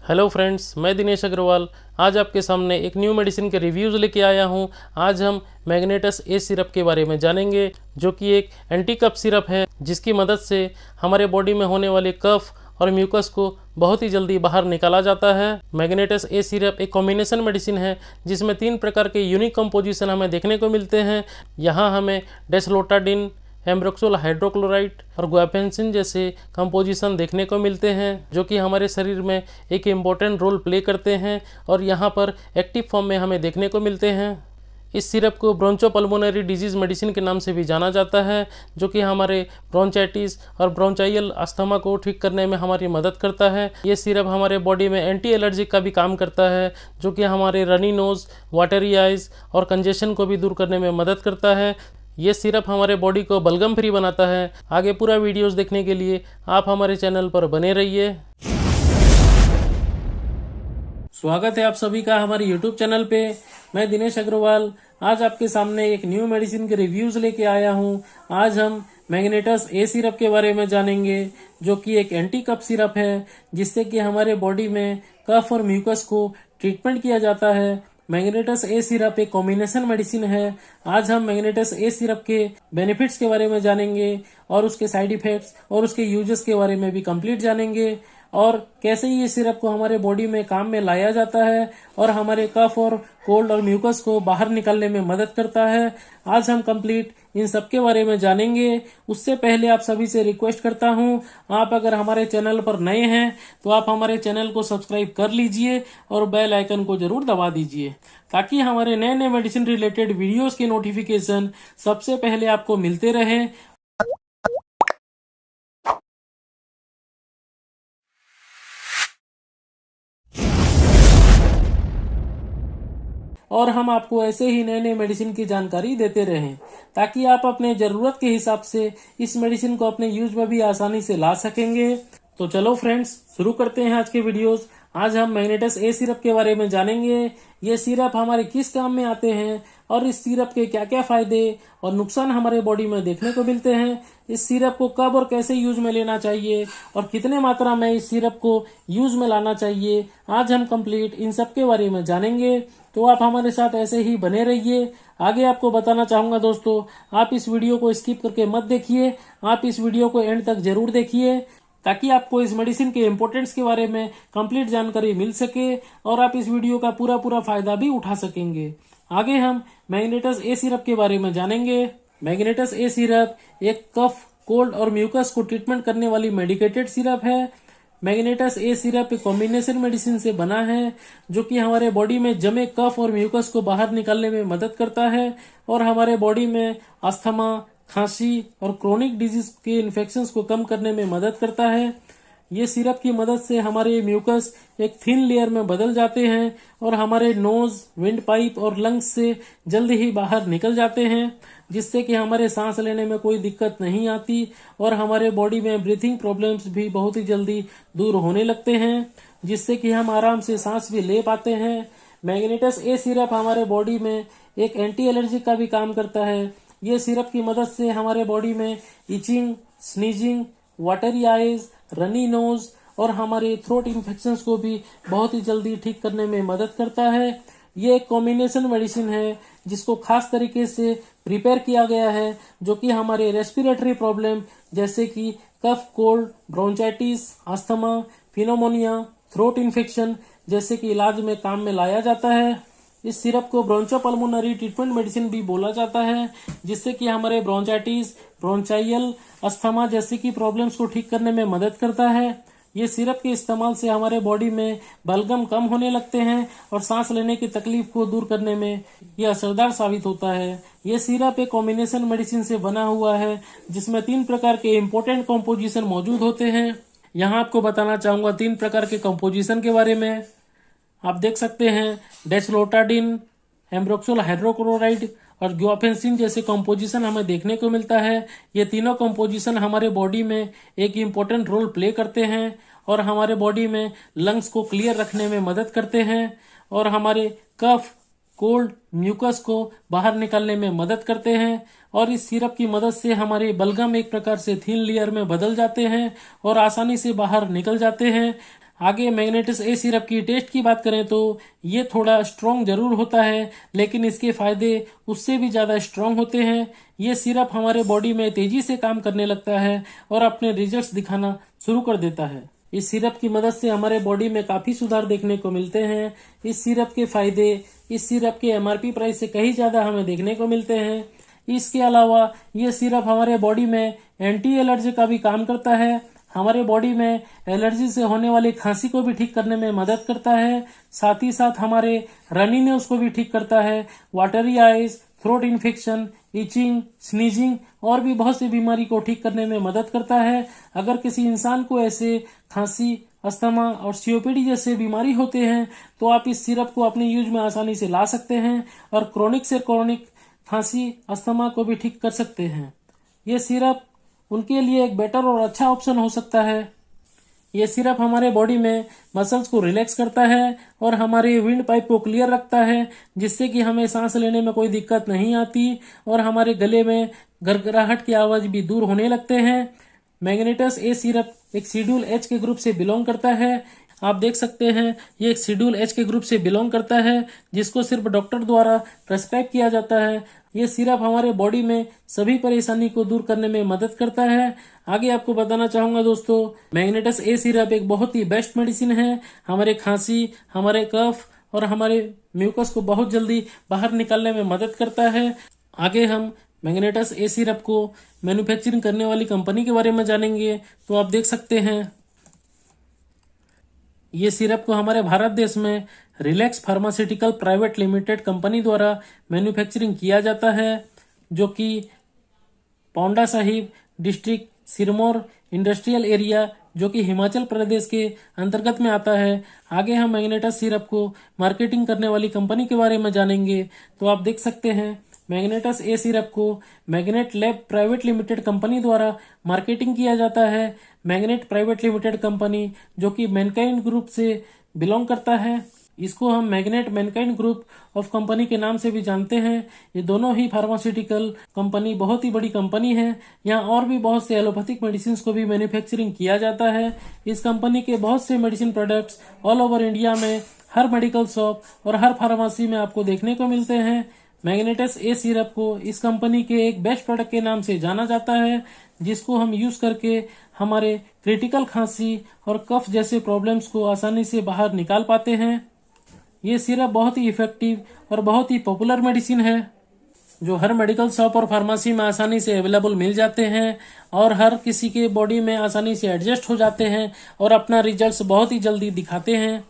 Hello friends, मैं दिनेश अग्रवाल आज आपके सामने एक न्यू मेडिसिन के रिव्यूज़ लेके आया हूं। आज हम मैग्नेटस ए सिरप के बारे में जानेंगे, जो कि एक एंटी कफ सिरप है जिसकी मदद से हमारे बॉडी में होने वाले कफ और म्यूकस को बहुत ही जल्दी बाहर निकाला जाता है। मैग्नेटस ए सिरप एक कॉम्बिनेशन मेडिसिन है जिसमें 3 प्रकार के यूनिक कंपोजिशन हमें देखने को मिलते हैं। यहाँ हमें डेस्लोटाडिन, एम्ब्रोक्सोल हाइड्रोक्लोराइड और गुआफेंसिन जैसे कंपोजिशन देखने को मिलते हैं, जो कि हमारे शरीर में एक इम्पोर्टेंट रोल प्ले करते हैं और यहाँ पर एक्टिव फॉर्म में हमें देखने को मिलते हैं। इस सिरप को ब्रोंचोपल्मोनरी डिजीज़ मेडिसिन के नाम से भी जाना जाता है, जो कि हमारे ब्रोंचाइटिस और ब्रोंचाइयल अस्थमा को ठीक करने में हमारी मदद करता है। ये सिरप हमारे बॉडी में एंटी एलर्जिक का भी काम करता है, जो कि हमारे रनी नोज़, वाटरी आइज़ और कंजेशन को भी दूर करने में मदद करता है। ये सिरप हमारे बॉडी को बलगम फ्री बनाता है। आगे पूरा वीडियोस देखने के लिए आप हमारे चैनल पर बने रहिए। स्वागत है आप सभी का हमारे YouTube चैनल पे। मैं दिनेश अग्रवाल आज आपके सामने एक न्यू मेडिसिन के रिव्यूज लेके आया हूँ। आज हम मैग्नेटस ए सिरप के बारे में जानेंगे, जो कि एक एंटी कफ सिरप है जिससे कि हमारे बॉडी में कफ और म्यूकस को ट्रीटमेंट किया जाता है। मैग्नेटस ए सिरप एक कॉम्बिनेशन मेडिसिन है। आज हम मैग्नेटस ए सिरप के बेनिफिट्स के बारे में जानेंगे और उसके साइड इफेक्ट्स और उसके यूजेस के बारे में भी कंप्लीट जानेंगे, और कैसे ये सिरप को हमारे बॉडी में काम में लाया जाता है और हमारे कफ और कोल्ड और म्यूकस को बाहर निकालने में मदद करता है। आज हम कंप्लीट इन सब के बारे में जानेंगे। उससे पहले आप सभी से रिक्वेस्ट करता हूं, आप अगर हमारे चैनल पर नए हैं तो आप हमारे चैनल को सब्सक्राइब कर लीजिए और बेल आइकन को जरूर दबा दीजिए, ताकि हमारे नए नए मेडिसिन रिलेटेड वीडियोस के नोटिफिकेशन सबसे पहले आपको मिलते रहे। और हम आपको ऐसे ही नए नए मेडिसिन की जानकारी देते रहें, ताकि आप अपने जरूरत के हिसाब से इस मेडिसिन को अपने यूज में भी आसानी से ला सकेंगे। तो चलो फ्रेंड्स, शुरू करते हैं आज के वीडियोस। आज हम मैग्नेटस ए सिरप के बारे में जानेंगे। ये सिरप हमारे किस काम में आते हैं और इस सिरप के क्या क्या फायदे और नुकसान हमारे बॉडी में देखने को मिलते हैं। इस सिरप को कब और कैसे यूज में लेना चाहिए और कितने मात्रा में इस सिरप को यूज में लाना चाहिए, आज हम कंप्लीट इन सब के बारे में जानेंगे। तो आप हमारे साथ ऐसे ही बने रहिए। आगे आपको बताना चाहूंगा दोस्तों, आप इस वीडियो को स्किप करके मत देखिए, आप इस वीडियो को एंड तक जरूर देखिए, ताकि आपको इस मेडिसिन के इम्पोर्टेंस के बारे में कंप्लीट जानकारी मिल सके और आप इस वीडियो का पूरा फायदा भी उठा सकेंगे। आगे हम मैग्नेटस ए सिरप के बारे में जानेंगे। मैग्नेटस ए सिरप एक कफ, कोल्ड और म्यूकस को ट्रीटमेंट करने वाली मेडिकेटेड सिरप है। मैग्नेटस ए सिरप एक कॉम्बिनेशन मेडिसिन से बना है, जो कि हमारे बॉडी में जमे कफ और म्यूकस को बाहर निकालने में मदद करता है और हमारे बॉडी में अस्थमा, खांसी और क्रोनिक डिजीज के इन्फेक्शंस को कम करने में मदद करता है। ये सिरप की मदद से हमारे म्यूकस एक थिन लेयर में बदल जाते हैं और हमारे नोज, विंड पाइप और लंग्स से जल्द ही बाहर निकल जाते हैं, जिससे कि हमारे सांस लेने में कोई दिक्कत नहीं आती और हमारे बॉडी में ब्रीथिंग प्रॉब्लम्स भी बहुत ही जल्दी दूर होने लगते हैं, जिससे कि हम आराम से सांस भी ले पाते हैं। मैग्नेटस ए सिरप हमारे बॉडी में एक एंटी एलर्जी का भी काम करता है। ये सिरप की मदद से हमारे बॉडी में itching, sneezing, watery eyes, runny nose और हमारे थ्रोट इन्फेक्शंस को भी बहुत ही जल्दी ठीक करने में मदद करता है। ये एक कॉम्बिनेशन मेडिसिन है जिसको खास तरीके से प्रिपेयर किया गया है, जो कि हमारे रेस्पिरेटरी प्रॉब्लम जैसे कि कफ, कोल्ड, ब्रोंचाइटिस, अस्थमा, फिनोमोनिया, थ्रोट इन्फेक्शन जैसे कि इलाज में काम में लाया जाता है। इस सिरप को ब्रोंचोपल्मोनरी ट्रीटमेंट मेडिसिन भी बोला जाता है, जिससे कि हमारे ब्रोंचाइटिस, ब्रोंचाइयल अस्थमा जैसे की प्रॉब्लम्स को ठीक करने में मदद करता है। ये सिरप के इस्तेमाल से हमारे बॉडी में बलगम कम होने लगते हैं और सांस लेने की तकलीफ को दूर करने में यह असरदार साबित होता है। ये सिरप एक कॉम्बिनेशन मेडिसिन से बना हुआ है, जिसमें 3 प्रकार के इम्पोर्टेंट कॉम्पोजिशन मौजूद होते हैं। यहाँ आपको बताना चाहूंगा 3 प्रकार के कॉम्पोजिशन के बारे में। आप देख सकते हैं डेस्लोटाडिन, एम्ब्रोक्सोल हाइड्रोक्लोराइड और गुआफेंसिन जैसे कंपोजिशन हमें देखने को मिलता है। ये तीनों कंपोजिशन हमारे बॉडी में एक इम्पोर्टेंट रोल प्ले करते हैं और हमारे बॉडी में लंग्स को क्लियर रखने में मदद करते हैं और हमारे कफ, कोल्ड, म्यूकस को बाहर निकालने में मदद करते हैं। और इस सिरप की मदद से हमारे बलगम एक प्रकार से थिन लेयर में बदल जाते हैं और आसानी से बाहर निकल जाते हैं। आगे मैग्नेटस ए सिरप की टेस्ट की बात करें तो ये थोड़ा स्ट्रॉन्ग जरूर होता है, लेकिन इसके फायदे उससे भी ज़्यादा स्ट्रॉन्ग होते हैं। ये सिरप हमारे बॉडी में तेजी से काम करने लगता है और अपने रिजल्ट्स दिखाना शुरू कर देता है। इस सिरप की मदद से हमारे बॉडी में काफ़ी सुधार देखने को मिलते हैं। इस सिरप के फायदे इस सिरप के MRP प्राइस से कहीं ज़्यादा हमें देखने को मिलते हैं। इसके अलावा ये सिरप हमारे बॉडी में एंटी एलर्जी का भी काम करता है। हमारे बॉडी में एलर्जी से होने वाली खांसी को भी ठीक करने में मदद करता है। साथ ही साथ हमारे रनी नोज को भी ठीक करता है। Watery eyes, throat infection, itching, sneezing और भी बहुत सी बीमारी को ठीक करने में मदद करता है। अगर किसी इंसान को ऐसे खांसी, अस्थमा और COPD जैसे बीमारी होते हैं तो आप इस सिरप को अपने यूज में आसानी से ला सकते हैं और क्रोनिक से क्रोनिक खांसी, अस्थमा को भी ठीक कर सकते हैं। ये सिरप उनके लिए एक बेटर और अच्छा ऑप्शन हो सकता है। ये सिरप हमारे बॉडी में मसल्स को रिलैक्स करता है और हमारे विंड पाइप को क्लियर रखता है, जिससे कि हमें सांस लेने में कोई दिक्कत नहीं आती और हमारे गले में गड़गड़ाहट की आवाज भी दूर होने लगते हैं। मैग्नेटस ए सिरप एक शेड्यूल H के ग्रुप से बिलोंग करता है। आप देख सकते हैं ये एक शेड्यूल H के ग्रुप से बिलोंग करता है, जिसको सिर्फ डॉक्टर द्वारा प्रेस्क्राइब किया जाता है। ये सिरप हमारे बॉडी में सभी परेशानी को दूर करने में मदद करता है। आगे आपको बताना चाहूंगा दोस्तों, मैग्नेटस ए सिरप एक बहुत ही बेस्ट मेडिसिन है। हमारे खांसी, हमारे कफ और हमारे म्यूकस को बहुत जल्दी बाहर निकालने में मदद करता है। आगे हम मैग्नेटस ए सिरप को मैन्युफैक्चरिंग करने वाली कंपनी के बारे में जानेंगे। तो आप देख सकते हैं ये सिरप को हमारे भारत देश में Relax pharmaceutical private limited company द्वारा मैन्युफैक्चरिंग किया जाता है, जो कि Paonta Sahib district Sirmaur industrial area, जो कि हिमाचल प्रदेश के अंतर्गत में आता है। आगे हम मैग्नेटस सिरप को मार्केटिंग करने वाली कंपनी के बारे में जानेंगे। तो आप देख सकते हैं मैग्नेटस ए सिरप को magnet lab private limited company द्वारा मार्केटिंग किया जाता है। मैग्नेट प्राइवेट लिमिटेड कंपनी जो कि मैनकाइंड ग्रुप से बिलोंग करता है, इसको हम magnet Mankind group of company के नाम से भी जानते हैं। ये दोनों ही फार्मास्यूटिकल कंपनी बहुत ही बड़ी कंपनी है। यहाँ और भी बहुत से एलोपैथिक मेडिसिन को भी मैन्युफैक्चरिंग किया जाता है। इस कंपनी के बहुत से medicine products all over India में हर मेडिकल शॉप और हर फार्मेसी में आपको देखने को मिलते हैं। मैग्नेटस ए सिरप को इस कंपनी के एक बेस्ट प्रोडक्ट के नाम से जाना जाता है, जिसको हम यूज करके हमारे क्रिटिकल खांसी और कफ जैसे प्रॉब्लम्स को आसानी से बाहर निकाल पाते हैं। ये सिरप बहुत ही इफेक्टिव और बहुत ही पॉपुलर मेडिसिन है, जो हर मेडिकल शॉप और फार्मेसी में आसानी से अवेलेबल मिल जाते हैं और हर किसी के बॉडी में आसानी से एडजस्ट हो जाते हैं और अपना रिजल्ट्स बहुत ही जल्दी दिखाते हैं।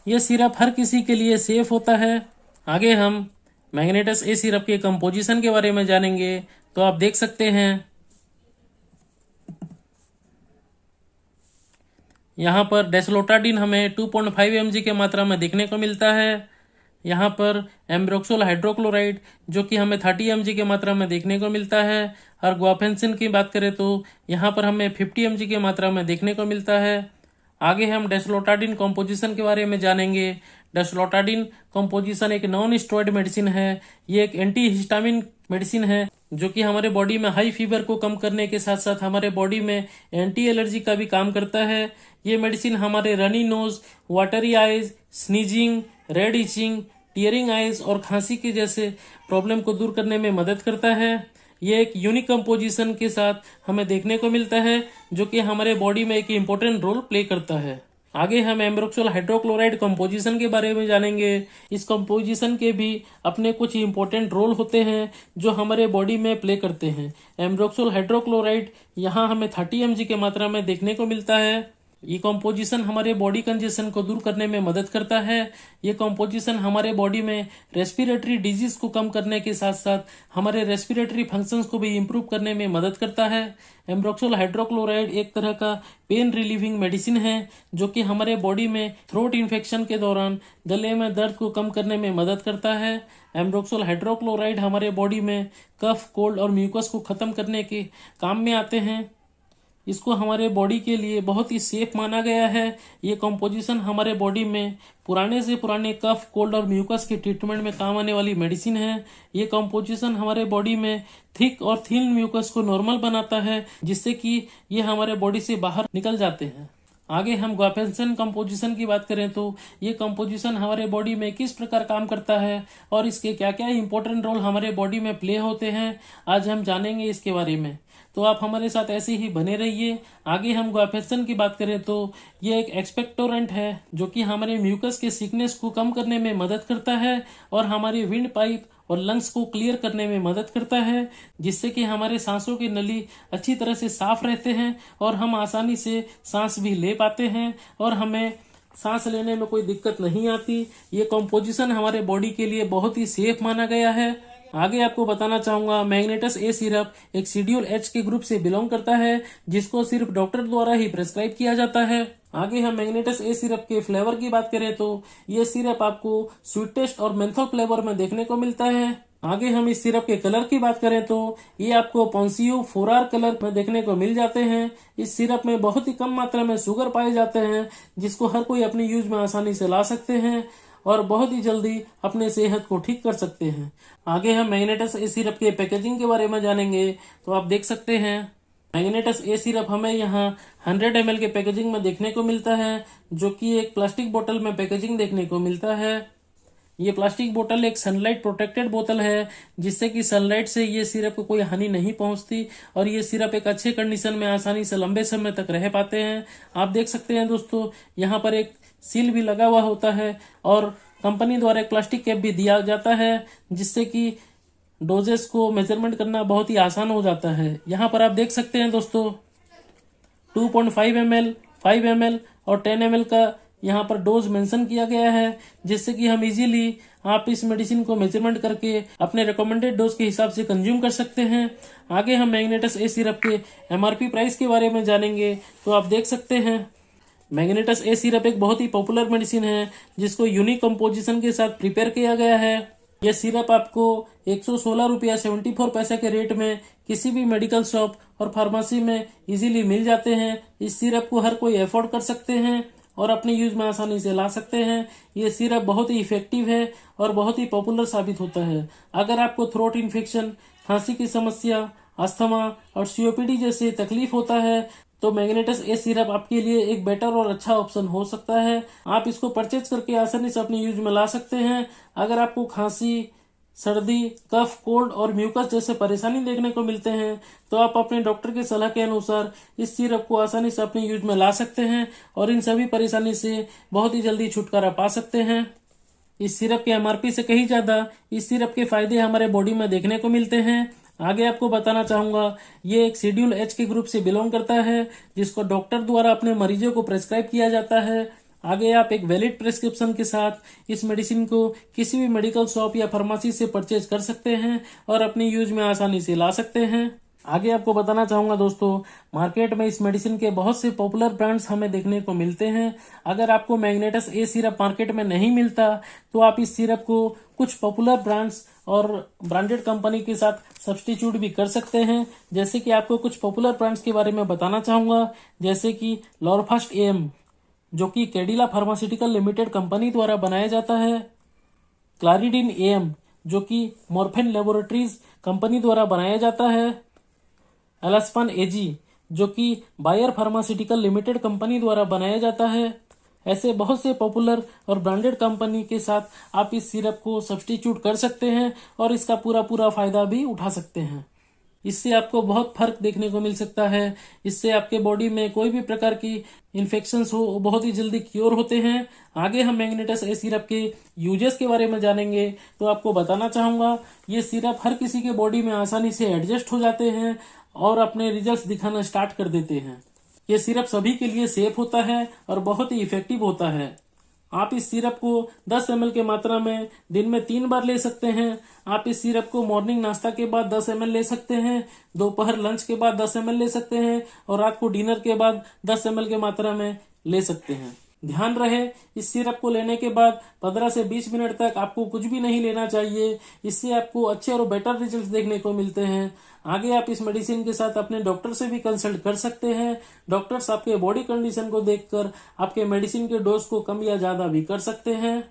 ये सिरप हर किसी के लिए सेफ होता है। आगे हम मैग्नेटस ए सिरप के कंपोजिशन के बारे में जानेंगे। तो आप देख सकते हैं यहाँ पर डेस्लोटाडिन हमें 2.5 mg के मात्रा में देखने को मिलता है। यहाँ पर एम्ब्रोक्सोल हाइड्रोक्लोराइड जो कि हमें 30 mg के मात्रा में देखने को मिलता है। और गुआफेंसिन की बात करें तो यहाँ पर हमें 50 mg के मात्रा में देखने को मिलता है। आगे हम डेस्लोटाडिन कंपोजिशन के बारे में जानेंगे। डेस्लोटाडिन कंपोजिशन एक नॉन स्टेरॉइड मेडिसिन है। ये एक एंटी हिस्टामिन मेडिसिन है, जो कि हमारे बॉडी में हाई फीवर को कम करने के साथ साथ हमारे बॉडी में एंटी एलर्जी का भी काम करता है। ये मेडिसिन हमारे runny nose, watery eyes, sneezing, red itching, tearing eyes और खांसी के जैसे प्रॉब्लम को दूर करने में मदद करता है। ये एक यूनिक कंपोजिशन के साथ हमें देखने को मिलता है, जो कि हमारे बॉडी में एक इम्पोर्टेंट रोल प्ले करता है। आगे हम एम्ब्रोक्सोल हाइड्रोक्लोराइड कंपोजिशन के बारे में जानेंगे। इस कंपोजिशन के भी अपने कुछ इंपॉर्टेंट रोल होते हैं जो हमारे बॉडी में प्ले करते हैं। एम्ब्रोक्सोल हाइड्रोक्लोराइड यहाँ हमें 30 mg के मात्रा में देखने को मिलता है। ये कंपोजिशन हमारे बॉडी कंजेशन को दूर करने में मदद करता है। ये कंपोजिशन हमारे बॉडी में रेस्पिरेटरी डिजीज को कम करने के साथ साथ हमारे रेस्पिरेटरी फंक्शंस को भी इम्प्रूव करने में मदद करता है। एम्ब्रोक्सोल हाइड्रोक्लोराइड एक तरह का पेन रिलीविंग मेडिसिन है, जो कि हमारे बॉडी में थ्रोट इन्फेक्शन के दौरान गले में दर्द को कम करने में मदद करता है। एम्ब्रोक्सोल हाइड्रोक्लोराइड हमारे बॉडी में कफ, कोल्ड और म्यूकस को खत्म करने के काम में आते हैं। इसको हमारे बॉडी के लिए बहुत ही सेफ माना गया है। ये कंपोजिशन हमारे बॉडी में पुराने से पुराने कफ, कोल्ड और म्यूकस के ट्रीटमेंट में काम आने वाली मेडिसिन है। ये कंपोजिशन हमारे बॉडी में थिक और थिन म्यूकस को नॉर्मल बनाता है, जिससे कि ये हमारे बॉडी से बाहर निकल जाते हैं। आगे हम गुआपेंसिन कंपोजिशन की बात करें तो ये कंपोजिशन हमारे बॉडी में किस प्रकार काम करता है और इसके क्या क्या इंपॉर्टेंट रोल हमारे बॉडी में प्ले होते हैं, आज हम जानेंगे इसके बारे में। तो आप हमारे साथ ऐसे ही बने रहिए। आगे हम गुआपेंसिन की बात करें तो ये एक एक्सपेक्टोरेंट है जो कि हमारे म्यूकस के सिकनेस को कम करने में मदद करता है और हमारी विंड पाइप और लंग्स को क्लियर करने में मदद करता है, जिससे कि हमारे सांसों की नली अच्छी तरह से साफ रहते हैं और हम आसानी से सांस भी ले पाते हैं और हमें सांस लेने में कोई दिक्कत नहीं आती। ये कंपोजिशन हमारे बॉडी के लिए बहुत ही सेफ माना गया है। आगे आपको बताना चाहूंगा, मैग्नेटस ए सिरप एक शेड्यूल एच के ग्रुप से बिलोंग करता है, जिसको सिर्फ डॉक्टर द्वारा ही प्रेस्क्राइब किया जाता है। आगे हम मैग्नेटस ए सिरप के फ्लेवर की बात करें तो ये सिरप आपको स्वीटेस्ट और मेंथोल फ्लेवर में देखने को मिलता है। आगे हम इस सिरप के कलर की बात करें तो ये आपको पोंसियो 4R कलर में देखने को मिल जाते हैं। इस सिरप में बहुत ही कम मात्रा में शुगर पाए जाते हैं, जिसको हर कोई अपनी यूज में आसानी से ला सकते हैं और बहुत ही जल्दी अपने सेहत को ठीक कर सकते हैं। आगे हम मैग्नेटस ए सिरप के पैकेजिंग के बारे में जानेंगे। तो आप देख सकते हैं मैग्नेटस ए सिरप हमें यहाँ 100 ml के पैकेजिंग में देखने को मिलता है, जो कि एक प्लास्टिक बोतल में पैकेजिंग देखने को मिलता है। ये प्लास्टिक बोतल एक सनलाइट प्रोटेक्टेड बोतल है, जिससे कि सनलाइट से ये सिरप को कोई हानि नहीं पहुंचती और ये सिरप एक अच्छे कंडीशन में आसानी से लंबे समय तक रह पाते हैं। आप देख सकते हैं दोस्तों, यहाँ पर एक सील भी लगा हुआ होता है और कंपनी द्वारा एक प्लास्टिक कैप भी दिया जाता है, जिससे कि डोजेस को मेजरमेंट करना बहुत ही आसान हो जाता है। यहाँ पर आप देख सकते हैं दोस्तों 2.5 ml, 5 ml और 10 ml का यहाँ पर डोज मेंशन किया गया है, जिससे कि हम इजीली आप इस मेडिसिन को मेजरमेंट करके अपने रिकमेंडेड डोज के हिसाब से कंज्यूम कर सकते हैं। आगे हम मैग्नेटस ए सिरप के MRP प्राइस के बारे में जानेंगे। तो आप देख सकते हैं मैग्नेटस ए सिरप एक बहुत ही पॉपुलर मेडिसिन है, जिसको यूनिक कंपोजिशन के साथ प्रिपेयर किया गया है। यह सिरप आपको 116 रुपया 74 पैसे के रेट में किसी भी मेडिकल शॉप और फार्मेसी में इजीली मिल जाते हैं। इस सिरप को हर कोई अफोर्ड कर सकते हैं और अपने यूज में आसानी से ला सकते हैं। ये सिरप बहुत ही इफेक्टिव है और बहुत ही पॉपुलर साबित होता है। अगर आपको थ्रोट इन्फेक्शन, खांसी की समस्या, अस्थमा और COPD जैसे तकलीफ होता है तो मैग्नेटस ए सिरप आपके लिए एक बेटर और अच्छा ऑप्शन हो सकता है। आप इसको परचेज करके आसानी से अपने यूज में ला सकते हैं। अगर आपको खांसी, सर्दी, कफ, कोल्ड और म्यूकस जैसे परेशानी देखने को मिलते हैं तो आप अपने डॉक्टर की सलाह के अनुसार इस सिरप को आसानी से अपने यूज में ला सकते हैं और इन सभी परेशानी से बहुत ही जल्दी छुटकारा पा सकते हैं। इस सिरप के MRP से कहीं ज्यादा इस सिरप के फायदे हमारे बॉडी में देखने को मिलते हैं। आगे आपको बताना चाहूंगा, ये एक शेड्यूल एच के ग्रुप से बिलोंग करता है, जिसको डॉक्टर द्वारा अपने मरीजों को प्रेस्क्राइब किया जाता है। आगे आप एक वैलिड प्रिस्क्रिप्शन के साथ इस मेडिसिन को किसी भी मेडिकल शॉप या फार्मेसी से परचेज कर सकते हैं और अपनी यूज में आसानी से ला सकते हैं। आगे आपको बताना चाहूंगा दोस्तों, मार्केट में इस मेडिसिन के बहुत से पॉपुलर ब्रांड्स हमें देखने को मिलते हैं। अगर आपको मैग्नेटस ए सिरप मार्केट में नहीं मिलता तो आप इस सिरप को कुछ पॉपुलर ब्रांड्स और ब्रांडेड कंपनी के साथ सब्स्टिट्यूट भी कर सकते हैं। जैसे कि आपको कुछ पॉपुलर ब्रांड्स के बारे में बताना चाहूंगा, जैसे कि लॉरफास्ट AM, जो कि कैडिला फार्मास्यूटिकल लिमिटेड कंपनी द्वारा बनाया जाता है। क्लारिडिन AM, जो कि मॉर्फेन लेबोरेटरीज कंपनी द्वारा बनाया जाता है। एलास्पान AG, जो कि बायर फार्मास्यूटिकल लिमिटेड कंपनी द्वारा बनाया जाता है। ऐसे बहुत से पॉपुलर और ब्रांडेड कंपनी के साथ आप इस सिरप को सब्स्टिट्यूट कर सकते हैं और इसका पूरा फायदा भी उठा सकते हैं। इससे आपको बहुत फर्क देखने को मिल सकता है। इससे आपके बॉडी में कोई भी प्रकार की इन्फेक्शंस हो वो बहुत ही जल्दी क्योर होते हैं। आगे हम मैग्नेटस ए सिरप के यूजेस के बारे में जानेंगे। तो आपको बताना चाहूंगा, ये सिरप हर किसी के बॉडी में आसानी से एडजस्ट हो जाते हैं और अपने रिजल्ट्स दिखाना स्टार्ट कर देते हैं। ये सिरप सभी के लिए सेफ होता है और बहुत ही इफेक्टिव होता है। आप इस सिरप को 10 ml के मात्रा में दिन में 3 बार ले सकते हैं। आप इस सिरप को मॉर्निंग नाश्ता के बाद 10 ml ले सकते हैं, दोपहर लंच के बाद 10 ml ले सकते हैं और रात को डिनर के बाद 10 ml के मात्रा में ले सकते हैं। ध्यान रहे, इस सिरप को लेने के बाद 15 से 20 मिनट तक आपको कुछ भी नहीं लेना चाहिए। इससे आपको अच्छे और बेटर रिजल्ट्स देखने को मिलते हैं। आगे आप इस मेडिसिन के साथ अपने डॉक्टर से भी कंसल्ट कर सकते हैं। डॉक्टर्स आपके बॉडी कंडीशन को देखकर आपके मेडिसिन के डोज को कम या ज्यादा भी कर सकते हैं।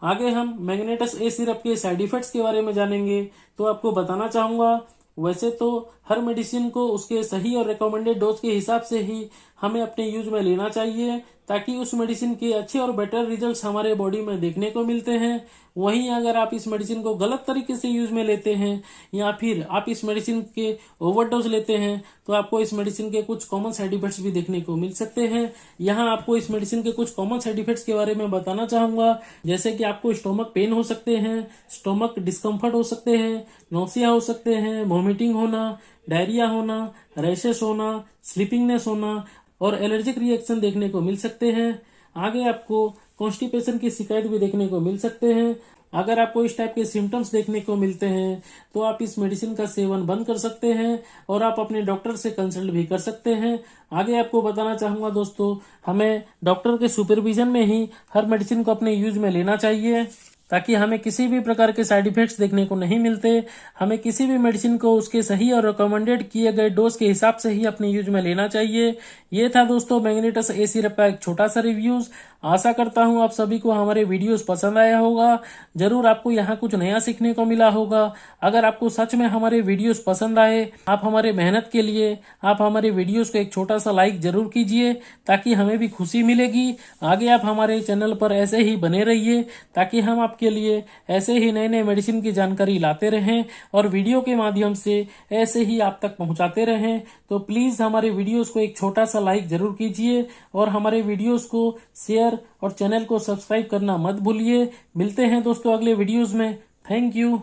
आगे हम मैग्नेटस ए सिरप के साइड इफेक्ट्स के बारे में जानेंगे। तो आपको बताना चाहूंगा, वैसे तो हर मेडिसिन को उसके सही और रिकमेंडेड डोज के हिसाब से ही हमें अपने यूज में लेना चाहिए, ताकि उस मेडिसिन के अच्छे और बेटर रिजल्ट्स हमारे बॉडी में देखने को मिलते हैं। वहीं अगर आप इस मेडिसिन को गलत तरीके से यूज में लेते हैं या फिर आप इस मेडिसिन के ओवरडोज लेते हैं तो आपको इस मेडिसिन के कुछ कॉमन साइड इफेक्ट्स भी देखने को मिल सकते हैं। यहाँ आपको इस मेडिसिन के कुछ कॉमन साइड इफेक्ट्स के बारे में बताना चाहूंगा, जैसे कि आपको स्टोमक पेन हो सकते हैं, स्टोमक डिस्कम्फर्ट हो सकते हैं, नोसिया हो सकते हैं, वॉमिटिंग होना, डायरिया होना, रैशेस होना, स्लीपिंगनेस होना और एलर्जिक रिएक्शन देखने को मिल सकते हैं। आगे आपको कॉन्स्टिपेशन की शिकायत भी देखने को मिल सकते हैं। अगर आपको इस टाइप के सिम्टम्स देखने को मिलते हैं तो आप इस मेडिसिन का सेवन बंद कर सकते हैं और आप अपने डॉक्टर से कंसल्ट भी कर सकते हैं। आगे आपको बताना चाहूंगा दोस्तों, हमें डॉक्टर के सुपरविजन में ही हर मेडिसिन को अपने यूज में लेना चाहिए, ताकि हमें किसी भी प्रकार के साइड इफेक्ट्स देखने को नहीं मिलते। हमें किसी भी मेडिसिन को उसके सही और रिकमेंडेड किए गए डोज के हिसाब से ही अपने यूज में लेना चाहिए। ये था दोस्तों मैग्नेटस ए सिरप का एक छोटा सा रिव्यूज। आशा करता हूँ आप सभी को हमारे वीडियोस पसंद आया होगा। जरूर आपको यहाँ कुछ नया सीखने को मिला होगा। अगर आपको सच में हमारे वीडियोस पसंद आए, आप हमारे मेहनत के लिए आप हमारे वीडियोस को एक छोटा सा लाइक जरूर कीजिए, ताकि हमें भी खुशी मिलेगी। आगे आप हमारे चैनल पर ऐसे ही बने रहिए, ताकि हम आपके लिए ऐसे ही नए नए मेडिसिन की जानकारी लाते रहें और वीडियो के माध्यम से ऐसे ही आप तक पहुंचाते रहें। तो प्लीज हमारे वीडियोस को एक छोटा सा लाइक जरूर कीजिए और हमारे वीडियोस को शेयर और चैनल को सब्सक्राइब करना मत भूलिए। मिलते हैं दोस्तों अगले वीडियोस में। Thank you.